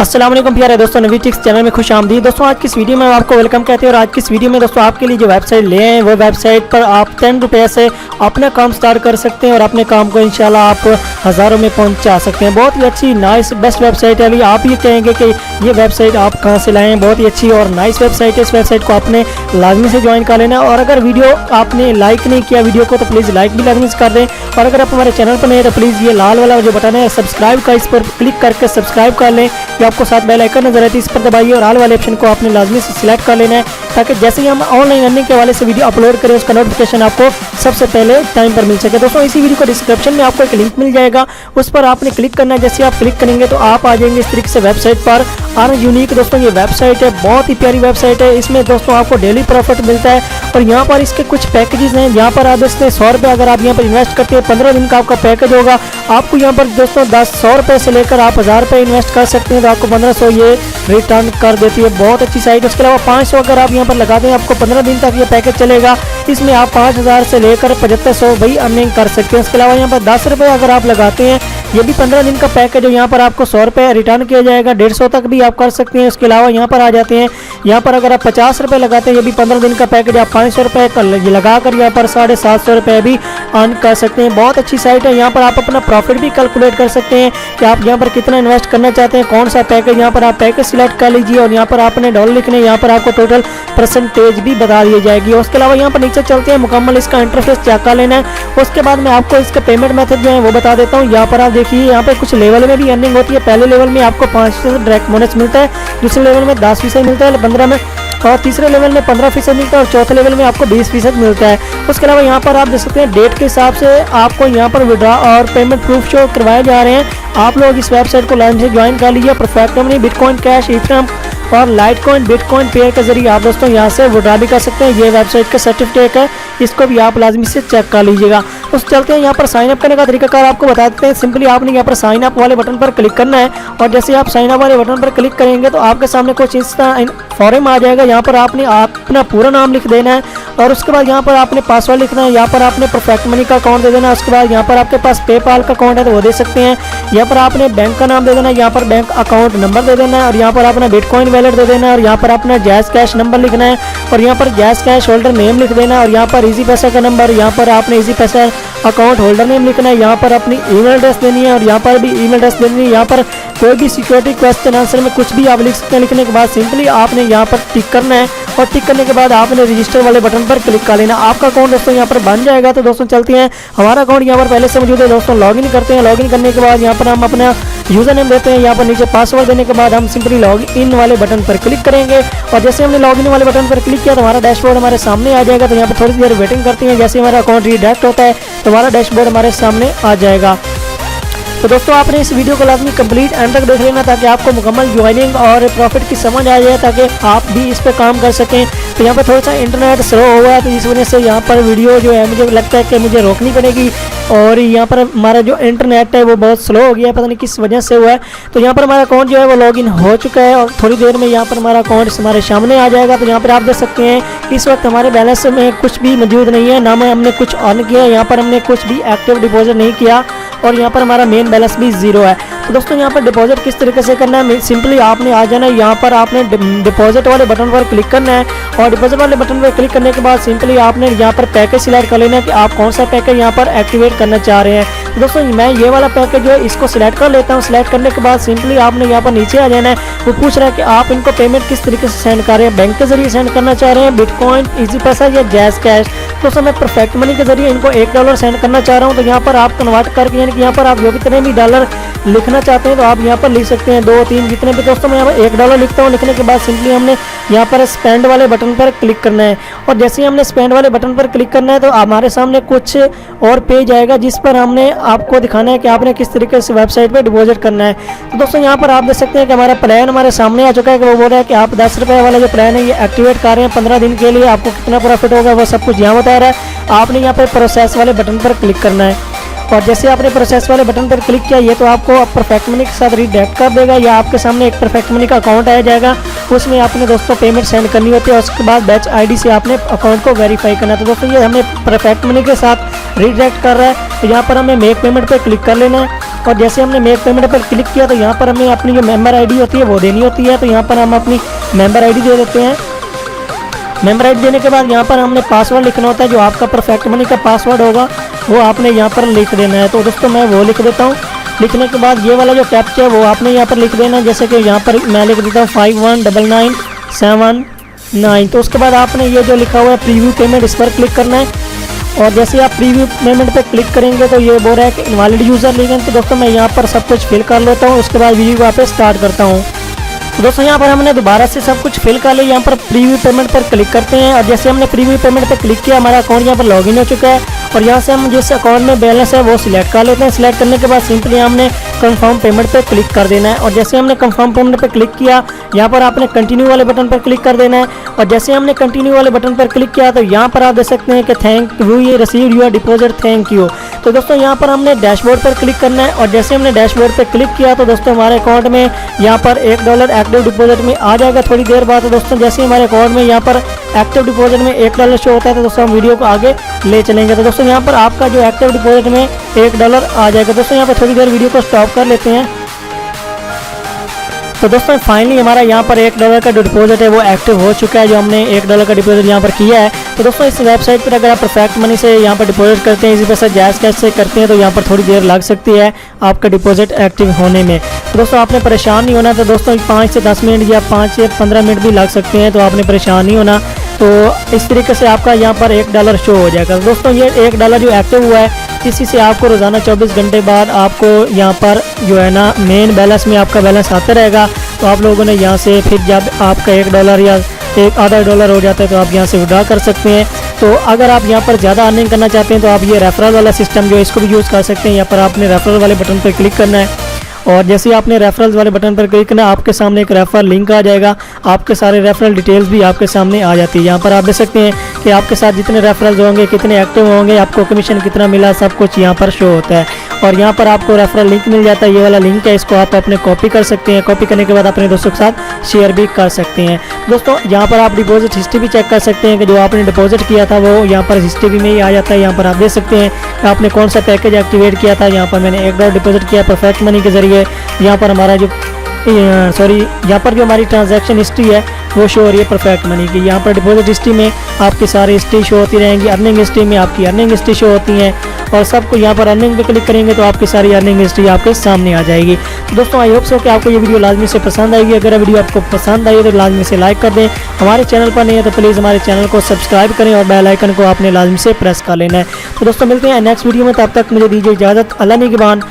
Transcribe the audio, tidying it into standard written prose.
अस्सलाम वालेकुम प्यारे दोस्तों, नवीद चैनल में खुश आमदीद। दोस्तों आज की इस वीडियो में आपको वेलकम कहते हैं और आज की इस वीडियो में दोस्तों आपके लिए जो वेबसाइट ले आए हैं वो वेबसाइट पर आप 10 रुपये से अपना काम स्टार्ट कर सकते हैं और अपने काम को इंशाल्लाह आप हज़ारों में पहुंचा सकते हैं। बहुत ही अच्छी नाइस बेस्ट वेबसाइट है। अभी आप ये कहेंगे कि ये वेबसाइट आप कहाँ से लाएँ, बहुत ही अच्छी और नाइस वेबसाइट है। इस वेबसाइट को आपने लाजमी से ज्वाइन कर लेना और अगर वीडियो आपने लाइक नहीं किया वीडियो को तो प्लीज़ लाइक भी लाजमी से कर दें और अगर आप हमारे चैनल पर नहीं तो प्लीज़ ये लाल वाला जो बटन है सब्सक्राइब का, इस पर क्लिक करके सब्सक्राइब कर लें। ये आपको साथ बेल आइकन नजर आती है, इस पर दबाइए और ऑल वाले ऑप्शन को आपने लाजमी से सिलेक्ट कर लेना है ताकि जैसे ही हम ऑनलाइन अर्निंग के हवाले से वीडियो अपलोड करें उसका नोटिफिकेशन आपको सबसे पहले टाइम पर मिल सके। दोस्तों इसी वीडियो को डिस्क्रिप्शन में आपको एक लिंक मिल जाएगा, उस पर आपने क्लिक करना है। जैसे आप क्लिक करेंगे तो आप आ जाएंगे इस तरीके से वेबसाइट पर अर्नयूनिक। दोस्तों ये वेबसाइट है, बहुत ही प्यारी वेबसाइट है। इसमें दोस्तों आपको डेली प्रॉफिट मिलता है और यहाँ पर इसके कुछ पैकेजेस हैं। यहाँ पर आप देखते हैं 100 रुपये अगर आप यहाँ पर इन्वेस्ट करते हैं 15 दिन का आपका पैकेज होगा। आपको यहाँ पर दोस्तों 100 रुपये से लेकर आप 1000 रुपये इन्वेस्ट कर सकते हैं तो आपको 1500 ये रिटर्न कर देती है। बहुत अच्छी साइट है। उसके अलावा 500 अगर आप यहाँ पर लगाते हैं आपको 15 दिन तक ये पैकेज चलेगा। इसमें आप 5000 से लेकर 7500 वही अर्निंग कर सकते हैं। उसके अलावा यहाँ पर 10 रुपये अगर आप लगाते हैं ये भी 15 दिन का पैकेज है। यहाँ पर आपको 100 रुपये रिटर्न किया जाएगा, 150 तक भी आप कर सकते हैं। उसके अलावा यहाँ पर आ जाते हैं, यहाँ पर अगर आप 50 रुपये लगाते हैं ये भी 15 दिन का पैकेज, आप 500 रुपये लगाकर यहाँ पर 750 रुपये भी अर्न कर सकते हैं। बहुत अच्छी साइट है। यहाँ पर आप अपना प्रॉफिट भी कैलकुलेट कर सकते हैं कि आप यहाँ पर कितना इन्वेस्ट करना चाहते हैं, कौन सा पैकेज। यहाँ पर आप पैकेज सिलेक्ट कर लीजिए और यहाँ पर आपने डॉलर लिखने, यहाँ पर आपको टोटल परसेंटेज भी बता दी जाएगी। उसके अलावा यहाँ पर नीचे चलते हैं, मुकम्मल इसका इंटरफेस चेक कर लेना है। उसके बाद मैं आपको इसका पेमेंट मेथड जो है वो बता देता हूँ। यहाँ पर आप देखिए यहाँ पर कुछ लेवल में भी अर्निंग होती है। पहले लेवल में आपको 5% डायरेक्ट बोनस मिलता है, दूसरे लेवल में 10% मिलता है 15 में, और तीसरे लेवल में 15% मिलता है और चौथे लेवल में आपको 20% मिलता है। उसके अलावा यहाँ पर आप देख सकते हैं डेट के हिसाब से आपको यहाँ पर विड्रॉ और पेमेंट प्रूफ शो करवाए जा रहे हैं। आप लोग इस वेबसाइट को लाइन से ज्वाइन कर लीजिए। Perfect money, bitcoin cash, Ethereum और लाइटकॉइन बिटकॉइन पेयर के जरिए आप दोस्तों यहाँ से विड्रॉ भी कर सकते हैं। ये वेबसाइट का सर्टिफिकेट है, इसको भी आप लाजमी से चेक कर लीजिएगा। उस चलते हैं यहाँ पर साइन अप करने का तरीकाकार आपको बता देते हैं। सिंपली आपने यहाँ पर साइन अप वाले बटन पर क्लिक करना है और जैसे आप साइन अप वाले बटन पर क्लिक करेंगे तो आपके सामने कुछ इस फॉर्म आ जाएगा। यहाँ पर आपने अपना पूरा नाम लिख देना है और उसके बाद यहाँ पर आपने पासवर्ड लिखना है। यहाँ पर आपने परफेक्ट मनी का अकाउंट दे देना है। उसके बाद यहाँ पर आपके पास पेपाल का अकाउंट है तो वो दे सकते हैं। यहाँ पर आपने बैंक का नाम दे देना है, यहाँ पर बैंक अकाउंट नंबर दे देना है और यहाँ पर अपना बिटकॉइन वैलेट दे देना है और यहाँ पर अपना जैज़ कैश नंबर लिखना है और यहाँ पर जैज़ कैश होल्डर नेम लिख देना है और यहाँ पर इजी पैसा का नंबर, यहाँ पर आपने इजी पैसा अकाउंट होल्डर नेम लिखना है। यहाँ पर अपनी ईमेल एड्रेस देनी है और यहाँ पर भी ईमेल एड्रेस देनी है। यहाँ पर कोई भी सिक्योरिटी क्वेश्चन आंसर में कुछ भी आप लिख सकते हैं। लिखने के बाद सिंपली आपने यहाँ पर टिक करना है और टिक करने के बाद आपने रजिस्टर वाले बटन पर क्लिक कर लेना। आपका अकाउंट दोस्तों यहाँ पर बन जाएगा। तो दोस्तों चलते हैं, हमारा अकाउंट यहाँ पर पहले से मौजूद है। दोस्तों लॉगिन करते हैं। लॉगिन करने के बाद यहाँ पर हम अपना यूजर नेम देते हैं। यहाँ पर नीचे पासवर्ड देने के बाद हम सिंपली लॉग इन वाले बटन पर क्लिक करेंगे और जैसे हमने लॉग इन वाले बटन पर क्लिक किया तो हमारा डैशबोर्ड हमारे सामने आ जाएगा। तो यहाँ पर थोड़ी देर वेटिंग करते हैं। जैसे हमारा अकाउंट रिडायरेक्ट होता है तो हमारा डैशबोर्ड हमारे सामने आ जाएगा। तो दोस्तों आपने इस वीडियो को लाजमी कंप्लीट एंड तक देख लेना ताकि आपको मुकम्मल ज्वाइनिंग और प्रॉफिट की समझ आ जाए ताकि आप भी इस पर काम कर सकें। तो यहाँ पर थोड़ा सा इंटरनेट स्लो हुआ है तो इस वजह से यहाँ पर वीडियो जो है मुझे लगता है कि मुझे रोकनी पड़ेगी और यहाँ पर हमारा जो इंटरनेट है वो बहुत स्लो हो गया है, पता नहीं किस वजह से हुआ है। तो यहाँ पर हमारा अकाउंट जो है वो लॉगिन हो चुका है और थोड़ी देर में यहाँ पर हमारा अकाउंट हमारे सामने आ जाएगा। तो यहाँ पर आप देख सकते हैं इस वक्त हमारे बैलेंस में कुछ भी मौजूद नहीं है, ना में हमने कुछ अर्न किया, यहाँ पर हमने कुछ भी एक्टिव डिपॉजिट नहीं किया और यहाँ पर हमारा मेन बैलेंस भी 0 है। तो दोस्तों यहाँ पर डिपॉजिट किस तरीके से करना है, सिंपली आपने आ जाना है, यहाँ पर आपने डिपॉजिट वाले बटन पर क्लिक करना है और डिपॉजिट वाले बटन पर क्लिक करने के बाद सिंपली आपने यहाँ पर पैकेज सिलेक्ट कर लेना है कि आप कौन सा पैकेज यहाँ पर एक्टिवेट करना चाह रहे हैं। तो दोस्तों मैं ये वाला पैकेज जो है इसको सिलेक्ट कर लेता हूँ। सिलेक्ट करने के बाद सिंपली आपने यहाँ पर नीचे आ जाना है। वो पूछ रहा है कि आप इनको पेमेंट किस तरीके से सेंड कर रहे हैं, बैंक के जरिए सेंड करना चाह रहे हैं, बिटकॉइन, इजी पैसा या जैज़ कैश। दोस्तों मैं परफेक्ट मनी के जरिए इनको $1 सेंड करना चाह रहा हूँ। तो यहाँ पर आप कन्वर्ट करके यानी कि यहाँ पर आप जो कितने भी डॉलर लिखना चाहते हैं तो आप यहाँ पर लिख सकते हैं, 2, 3 जितने भी। दोस्तों मैं यहाँ पर $1 लिखता हूँ। लिखने के बाद सिंपली हमने यहाँ पर स्पेंड वाले बटन पर क्लिक करना है और जैसे ही हमने स्पेंड वाले बटन पर क्लिक करना है तो हमारे सामने कुछ और पेज आएगा जिस पर हमने आपको दिखाना है कि आपने किस तरीके से वेबसाइट पर डिपॉजिट करना है। तो दोस्तों यहाँ पर आप देख सकते हैं कि हमारा प्लान हमारे सामने आ चुका है कि वो बोल रहा है कि आप 10 रुपये वाला जो प्लान है ये एक्टिवेट कर रहे हैं 15 दिन के लिए, आपको कितना प्रॉफिट होगा वो सब कुछ यहाँ बता रहा है। आपने यहाँ पर प्रोसेस वाले बटन पर क्लिक करना है और जैसे आपने प्रोसेस वाले बटन पर क्लिक किया ये तो आपको परफेक्ट मनी के साथ रिडायरेक्ट कर देगा या आपके सामने एक परफेक्ट मनी का अकाउंट आ जाएगा, उसमें आपने दोस्तों पेमेंट सेंड करनी होती है। उसके बाद बैच आईडी से आपने अकाउंट को वेरीफाई करना है। तो दोस्तों ये हमें परफेक्ट मनी के साथ रिडायरेक्ट कर रहा है। तो यहाँ पर हमें मेक पेमेंट पर क्लिक कर लेना है और जैसे हमने मेक पेमेंट पर क्लिक किया तो यहाँ पर हमें अपनी जो मेंबर आईडी होती है वो देनी होती है। तो यहाँ पर हम अपनी मेंबर आईडी दे देते हैं। मेंबर आईडी देने के बाद यहाँ पर हमने पासवर्ड लिखना होता है, जो आपका परफेक्ट मनी का पासवर्ड होगा वो आपने यहाँ पर लिख देना है। तो दोस्तों मैं वो लिख देता हूँ। लिखने के बाद ये वाला जो कैप्चा है वो आपने यहाँ पर लिख देना है, जैसे कि यहाँ पर मैं लिख देता हूँ 519979। तो उसके बाद आपने ये जो लिखा हुआ है प्रीव्यू पेमेंट, इस पर क्लिक करना है। और जैसे आप प्रीव्यू पेमेंट पे क्लिक करेंगे तो ये बोल रहा है कि इनवैलिड यूज़र लिंक। तो दोस्तों मैं यहाँ पर सब कुछ फिल कर लेता हूँ, उसके बाद वीडियो यहाँ पे स्टार्ट करता हूँ। तो दोस्तों यहाँ पर हमने दोबारा से सब कुछ फिल कर लिया। यहाँ पर प्रीव्यू पेमेंट पर क्लिक करते हैं और जैसे हमने प्रीव्यू पेमेंट पर क्लिक किया हमारा अकाउंट यहाँ पर लॉगिन हो चुका है। और यहाँ से हम जिस अकाउंट में बैलेंस है वो सिलेक्ट कर लेते हैं। सिलेक्ट करने के बाद सिंपली हमने कंफर्म पेमेंट पे क्लिक कर देना है। और जैसे हमने कंफर्म पेमेंट पे क्लिक किया यहाँ पर आपने कंटिन्यू वाले बटन पर क्लिक कर देना है। और जैसे हमने कंटिन्यू वाले बटन पर क्लिक किया तो यहाँ पर आप देख सकते हैं कि थैंक यू, ये received your deposit, thank you. तो दोस्तों यहाँ पर हमने डैशबोर्ड पर क्लिक करना है। और जैसे हमने डैशबोर्ड पर क्लिक किया तो दोस्तों हमारे अकाउंट में यहाँ पर $1 एक्टिव डिपॉजिट में आ जाएगा थोड़ी देर बाद। तो दोस्तों जैसे हमारे अकाउंट में यहाँ पर एक्टिव डिपॉजिट में $1 शो होता है तो दोस्तों हम वीडियो को आगे ले चलेंगे। तो दोस्तों यहाँ पर आपका जो एक्टिव डिपॉजिट में $1 आ जाएगा। दोस्तों यहाँ पर थोड़ी देर वीडियो को स्टॉप कर लेते हैं। तो दोस्तों फाइनली हमारा यहाँ पर $1 का डिपॉजिट है वो एक्टिव हो चुका है, जो हमने $1 का डिपॉजिट यहाँ पर किया है। तो दोस्तों इस वेबसाइट पर अगर आप परफेक्ट मनी से यहाँ पर डिपॉजिट करते हैं, इसी पैसा जायज़ कैश से करते हैं तो यहाँ पर थोड़ी देर लग सकती है आपका डिपॉजिट एक्टिव होने में। तो दोस्तों आपने परेशान नहीं होना। तो दोस्तों 5 से 10 मिनट या 5 से 15 मिनट भी लग सकते हैं, तो आपने परेशान नहीं होना। तो इस तरीके से आपका यहाँ पर $1 शो हो जाएगा। दोस्तों ये $1 जो एक्टिव हुआ है इसी से आपको रोज़ाना 24 घंटे बाद आपको यहाँ पर जो है ना मेन बैलेंस में आपका बैलेंस आता रहेगा। तो आप लोगों ने यहाँ से फिर जब आपका $1 या $1.5 हो जाता है तो आप यहाँ से विड्रॉ कर सकते हैं। तो अगर आप यहाँ पर ज़्यादा अर्निंग करना चाहते हैं तो आप ये रेफरल वाला सिस्टम जो है इसको भी यूज़ कर सकते हैं। यहाँ पर आपने रेफरल वाले बटन पर क्लिक करना है और जैसे आपने रेफरल्स वाले बटन पर क्लिक करना आपके सामने एक रेफरल लिंक आ जाएगा। आपके सारे रेफरल डिटेल्स भी आपके सामने आ जाती है। यहाँ पर आप देख सकते हैं कि आपके साथ जितने रेफरल्स होंगे, कितने एक्टिव होंगे, आपको कमीशन कितना मिला, सब कुछ यहाँ पर शो होता है। और यहाँ पर आपको रेफरल लिंक मिल जाता है, ये वाला लिंक है, इसको आप अपने कॉपी कर सकते हैं। कॉपी करने के बाद अपने दोस्तों के साथ शेयर भी कर सकते हैं। दोस्तों यहाँ पर आप डिपॉजिट हिस्ट्री भी चेक कर सकते हैं कि जो आपने डिपॉजिट किया था वो यहाँ पर हिस्ट्री में ही आ जाता है। यहाँ पर आप देख सकते हैं कि आपने कौन सा पैकेज एक्टिवेट किया था। यहाँ पर मैंने $1 डिपॉजिट किया परफेक्ट मनी के जरिए। यहाँ पर हमारा जो यहाँ पर जो हमारी ट्रांजैक्शन हिस्ट्री है वो शो हो रही है परफेक्ट मनी की। यहाँ पर डिपॉजिट हिस्ट्री में आपकी सारी हिस्ट्री शो होती रहेंगी। अर्निंग हिस्ट्री में आपकी अर्निंग हिस्ट्री शो होती हैं और सबको यहाँ पर अर्निंग पे क्लिक करेंगे तो आपकी सारी अर्निंग हिस्ट्री आपके सामने आ जाएगी। तो दोस्तों आई होप सो कि आपको ये वीडियो लाजमी से पसंद आएगी। अगर वीडियो आपको पसंद आई तो लाजमी से लाइक कर दें। हमारे चैनल पर नहीं है तो प्लीज़ हमारे चैनल को सब्सक्राइब करें और बेल आइकन को आपने लाजमी से प्रेस कर लेना है। तो दोस्तों मिलते हैं नेक्स्ट वीडियो में, तब तक मुझे दीजिए इजाज़त। अल्लाह निगहबान।